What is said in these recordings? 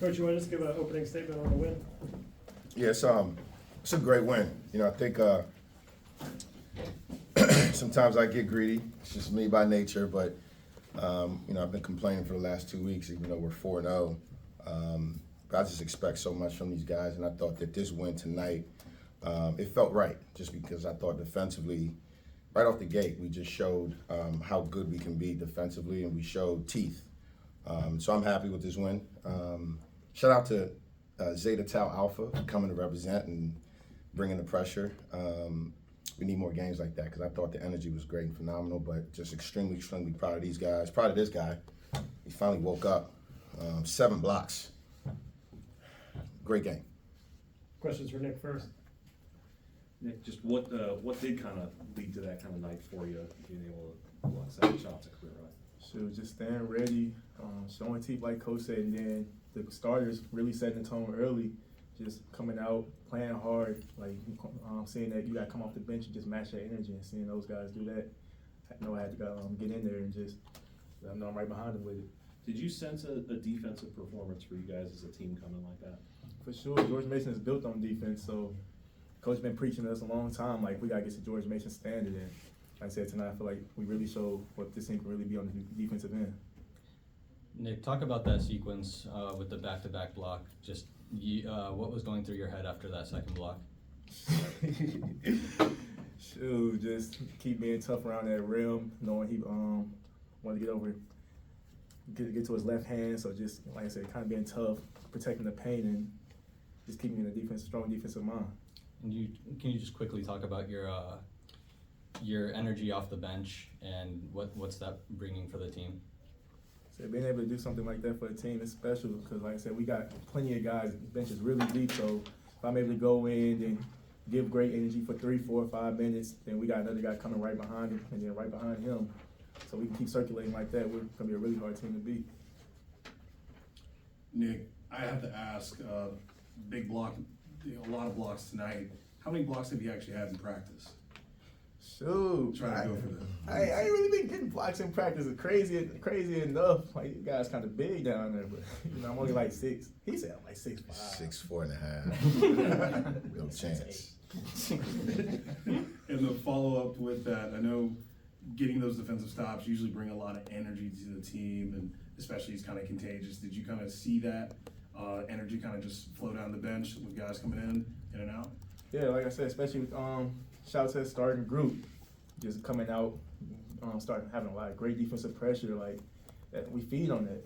Coach, you want to just give an opening statement on the win? Yeah, it's a great win. I think sometimes I get greedy. It's just me by nature, but I've been complaining for the last 2 weeks, even though we're 4-0. But I just expect so much from these guys, and I thought that this win tonight, it felt right, just because I thought defensively, right off the gate, we just showed how good we can be defensively, and we showed teeth. So I'm happy with this win. Shout out to Zeta Tau Alpha coming to represent and bringing the pressure. We need more games like that because I thought the energy was great and phenomenal, but just extremely, extremely proud of these guys. Proud of this guy. He finally woke up. 7 blocks. Great game. Questions for Nick first. Nick, just what did kind of lead to that kind of night for you, being able to block 7 shots at career high? Shoot, just staying ready, showing teeth like Coach said, and then the starters really setting the tone early, just coming out, playing hard, like seeing that you got to come off the bench and just match that energy, and seeing those guys do that. I know I had to get in there and just, I know I'm right behind them with it. Did you sense a defensive performance for you guys as a team coming like that? For sure, George Mason is built on defense, so Coach been preaching to us a long time, like we got to get to George Mason standard, and like I said tonight, I feel like we really showed what this team can really be on the defensive end. Nick, talk about that sequence with the back-to-back block. Just what was going through your head after that second block? Shoot, just keep being tough around that rim, knowing he wanted to get over, get to his left hand. So just like I said, kind of being tough, protecting the paint, and just keeping in a strong defensive mind. And can you just quickly talk about your energy off the bench and what's that bringing for the team? So being able to do something like that for the team is special because, like I said, we got plenty of guys. The bench is really deep, so if I'm able to go in and give great energy for 3, 4, 5 minutes, then we got another guy coming right behind him, and then right behind him. So we can keep circulating like that. We're going to be a really hard team to beat. Nick, I have to ask, big block, a lot of blocks tonight. How many blocks have you actually had in practice? Shoot, Trying to go for that. I ain't really been getting blocks in practice. It's crazy enough. Like, you guys kind of big down there, but I'm only like 6. He said I'm like 6'5". 6'4.5". No chance. And the follow-up with that, I know getting those defensive stops usually bring a lot of energy to the team, and especially it's kind of contagious. Did you kind of see that energy kind of just flow down the bench with guys coming in and out? Yeah, like I said, especially with shout out to the starting group, just coming out, starting having a lot of great defensive pressure. Like that, we feed on that.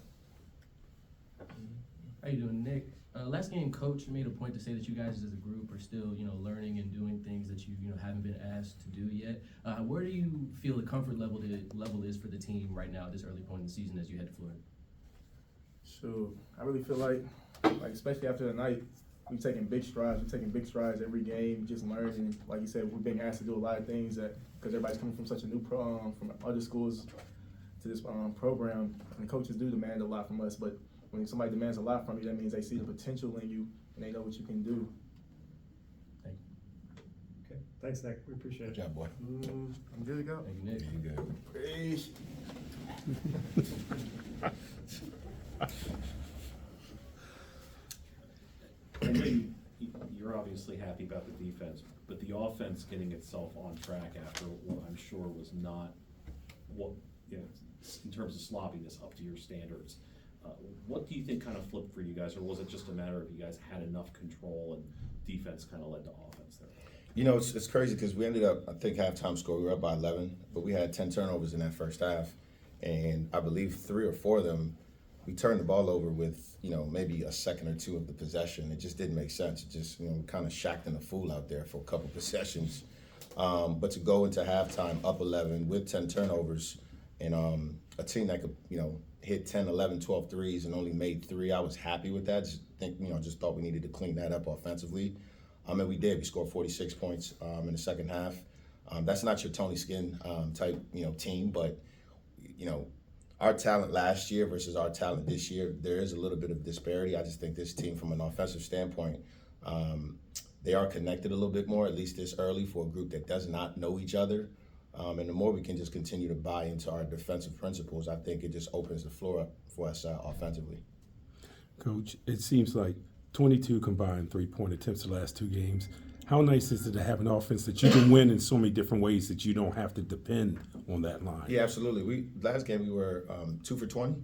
How you doing, Nick? Last game, Coach made a point to say that you guys as a group are still, learning and doing things that you, haven't been asked to do yet. Where do you feel the comfort level is for the team right now at this early point in the season as you head to Florida? Sure, I really feel like especially after the night, we've taken big strides. We're taking big strides every game, just learning. Like you said, we're being asked to do a lot of things because everybody's coming from such a new from other schools to this program, and the coaches do demand a lot from us. But when somebody demands a lot from you, that means they see the potential in you and they know what you can do. Thank you. Okay, thanks, Nick. We appreciate it. Good job, boy. I'm good to go. Thank you, Nick. You good. Peace. I know you're obviously happy about the defense, but the offense getting itself on track after what I'm sure was not in terms of sloppiness up to your standards. What do you think kind of flipped for you guys, or was it just a matter of you guys had enough control and defense kind of led to offense there? It's crazy because we ended up, I think halftime score, we were up by 11, but we had 10 turnovers in that first half, and I believe 3 or 4 of them, we turned the ball over with, maybe a second or 2 of the possession. It just didn't make sense. It just, kind of shacked in a fool out there for a couple possessions. But to go into halftime up 11 with 10 turnovers and a team that could, hit 10, 11, 12 threes and only made 3, I was happy with that. Just thought we needed to clean that up offensively. And we did. We scored 46 points in the second half. That's not your Tony Skinn type, team, but, our talent last year versus our talent this year, there is a little bit of disparity. I just think this team, from an offensive standpoint, they are connected a little bit more, at least this early, for a group that does not know each other. And the more we can just continue to buy into our defensive principles, I think it just opens the floor up for us offensively. Coach, it seems like 22 combined three-point attempts the last 2 games. How nice is it to have an offense that you can win in so many different ways that you don't have to depend on that line? Yeah, absolutely. Last game we were 2 for 20,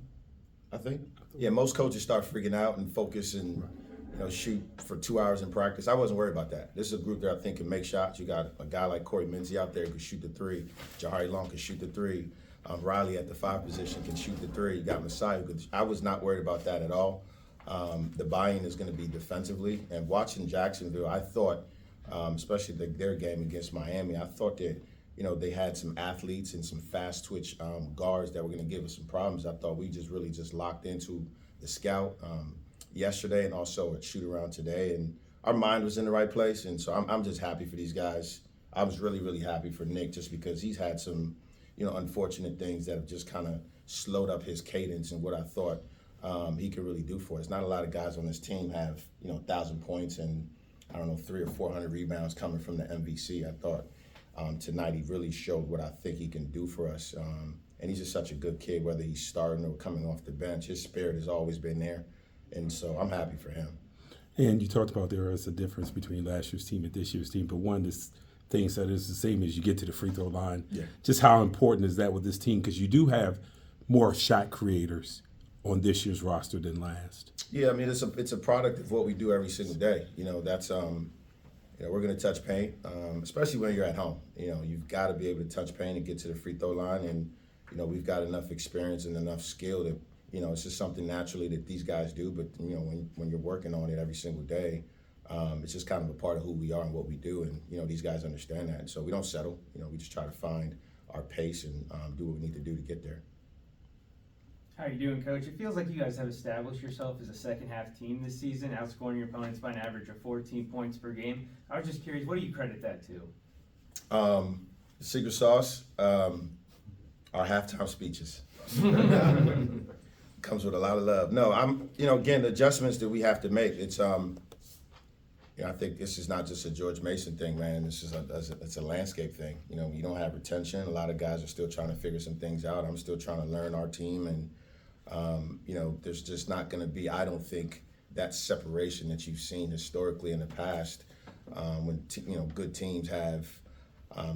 I think. Yeah, most coaches start freaking out and focus and shoot for 2 hours in practice. I wasn't worried about that. This is a group that I think can make shots. You got a guy like Corey Minzy out there who can shoot the 3. Jahari Long can shoot the 3. Riley at the 5 position can shoot the 3. You got Masai who could. I was not worried about that at all. The buy-in is going to be defensively. And watching Jacksonville, I thought, especially their game against Miami, I thought that they had some athletes and some fast twitch guards that were going to give us some problems. I thought we really locked into the scout yesterday and also at shoot around today, and our mind was in the right place. And so I'm just happy for these guys. I was really, really happy for Nick just because he's had some unfortunate things that have just kind of slowed up his cadence and what I thought he could really do for us. Not a lot of guys on this team have 1,000 points and 300 or 400 rebounds coming from the MVC. I thought tonight he really showed what I think he can do for us. And he's just such a good kid, whether he's starting or coming off the bench. His spirit has always been there. And so I'm happy for him. And you talked about there is a difference between last year's team and this year's team, but one of the things that is the same as you get to the free throw line. Yeah. Just how important is that with this team? Because you do have more shot creators on this year's roster than last. Yeah, I mean, it's a product of what we do every single day. That's we're going to touch paint, especially when you're at home. You've got to be able to touch paint and get to the free throw line, and we've got enough experience and enough skill that it's just something naturally that these guys do. But when you're working on it every single day, it's just kind of a part of who we are and what we do, and these guys understand that. And so we don't settle. We just try to find our pace and do what we need to do to get there. How are you doing, Coach? It feels like you guys have established yourself as a second-half team this season, outscoring your opponents by an average of 14 points per game. I was just curious, what do you credit that to? The secret sauce, our halftime speeches. Comes with a lot of love. No, again, the adjustments that we have to make, it's, I think this is not just a George Mason thing, man. It's a landscape thing. You don't have retention. A lot of guys are still trying to figure some things out. I'm still trying to learn our team, and there's just not going to be, I don't think, that separation that you've seen historically in the past when good teams have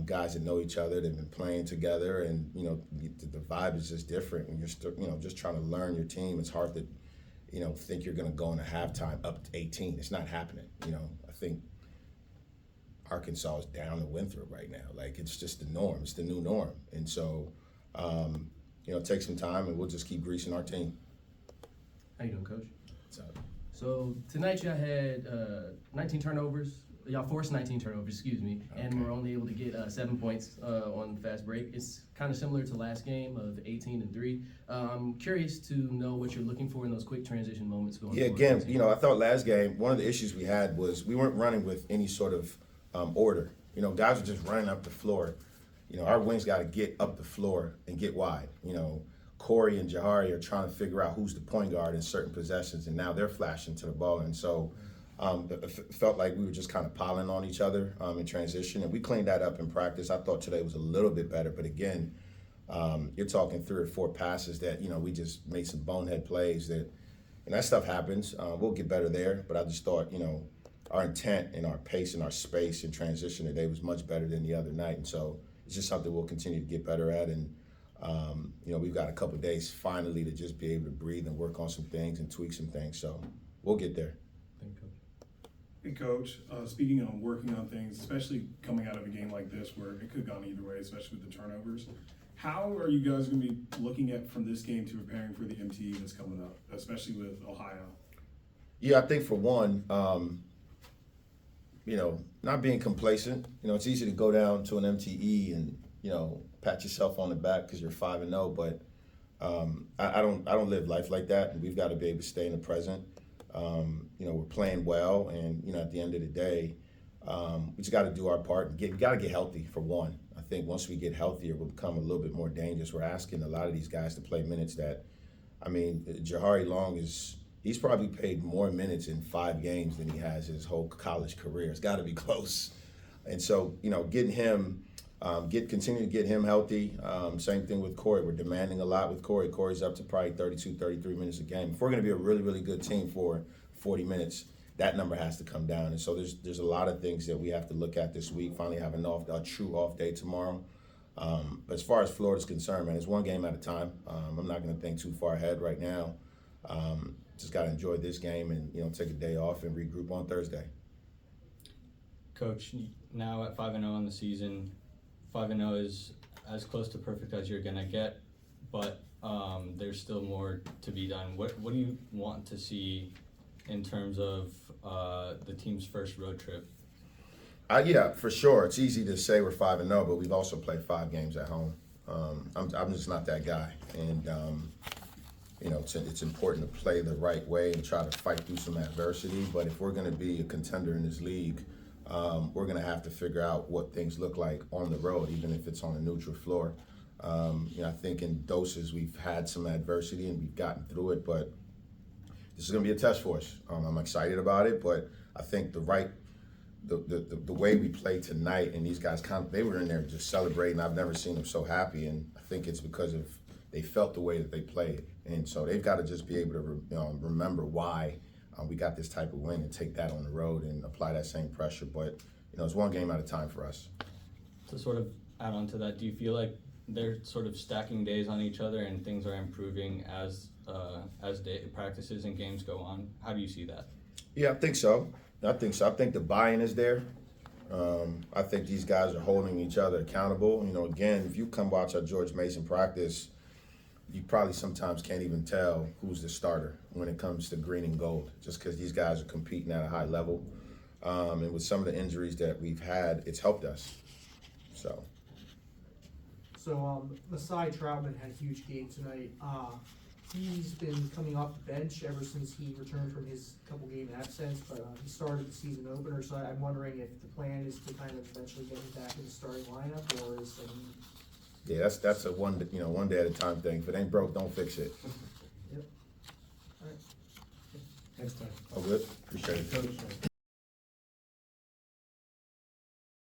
guys that know each other, they've been playing together, and the vibe is just different when you're still just trying to learn your team. It's hard to think you're going to go into halftime up to 18. It's not happening. I think Arkansas is down to Winthrop right now. Like, it's just the norm. It's the new norm. And so, take some time, and we'll just keep greasing our team. How you doing, Coach? So, So tonight y'all had 19 turnovers. Y'all forced 19 turnovers, excuse me, and were only able to get 7 points on fast break. It's kind of similar to last game of 18 and 3. I'm curious to know what you're looking for in those quick transition moments going forward. Yeah, again, I thought last game, one of the issues we had was we weren't running with any sort of order. Guys were just running up the floor. Our wings got to get up the floor and get wide. Corey and Jahari are trying to figure out who's the point guard in certain possessions, and now they're flashing to the ball. And so it felt like we were just kind of piling on each other in transition, and we cleaned that up in practice. I thought today was a little bit better, but again, you're talking 3 or 4 passes that, we just made some bonehead plays and that stuff happens. We'll get better there, but I just thought, our intent and our pace and our space in transition today was much better than the other night. And so it's just something we'll continue to get better at. And, we've got a couple of days finally to just be able to breathe and work on some things and tweak some things. So we'll get there. Thank you, Coach. Hey, Coach, speaking on working on things, especially coming out of a game like this where it could have gone either way, especially with the turnovers, how are you guys going to be looking at from this game to preparing for the MTE that's coming up, especially with Ohio? Yeah, I think for one, not being complacent. It's easy to go down to an MTE and, pat yourself on the back because you're 5-0, but I don't live life like that, and we've got to be able to stay in the present. We're playing well, and at the end of the day, we just got to do our part. We got to get healthy for one. I think once we get healthier, we'll become a little bit more dangerous. We're asking a lot of these guys to play minutes that, Jahari Long he's probably played more minutes in 5 games than he has his whole college career. It's got to be close. And so, getting him Continue to get him healthy. Same thing with Corey. We're demanding a lot with Corey. Corey's up to probably 32, 33 minutes a game. If we're going to be a really, really good team for 40 minutes, that number has to come down. And so there's a lot of things that we have to look at this week. Finally have a true off day tomorrow. But as far as Florida's concerned, man, it's one game at a time. I'm not going to think too far ahead right now. Just got to enjoy this game and, take a day off and regroup on Thursday. Coach, now at 5-0 on the season, 5-0 is as close to perfect as you're gonna get, but there's still more to be done. What do you want to see in terms of the team's first road trip? Yeah, for sure. It's easy to say we're 5-0, but we've also played 5 games at home. I'm just not that guy, and it's important to play the right way and try to fight through some adversity. But if we're going to be a contender in this league, we're going to have to figure out what things look like on the road, even if it's on a neutral floor. I think in doses we've had some adversity and we've gotten through it, but this is going to be a test for us. I'm excited about it, but I think the way we played tonight, and these guys they were in there just celebrating. I've never seen them so happy, and I think it's because of they felt the way that they played, and so they've got to just be able to remember why we got this type of win and take that on the road and apply that same pressure. But it's one game at a time for us. To sort of add on to that, do you feel like they're sort of stacking days on each other and things are improving as practices and games go on? How do you see that? Yeah, I think so. I think the buy-in is there. I think these guys are holding each other accountable. Again, if you come watch our George Mason practice, you probably sometimes can't even tell who's the starter when it comes to green and gold, just because these guys are competing at a high level. And with some of the injuries that we've had, it's helped us. So Masai Troutman had a huge game tonight. He's been coming off the bench ever since he returned from his couple game absence, but he started the season opener, so I'm wondering if the plan is to kind of eventually get him back in the starting lineup, or is yeah, that's a one day at a time thing. If it ain't broke, don't fix it. Yep. All right. Next time. All good. Appreciate it. Coach.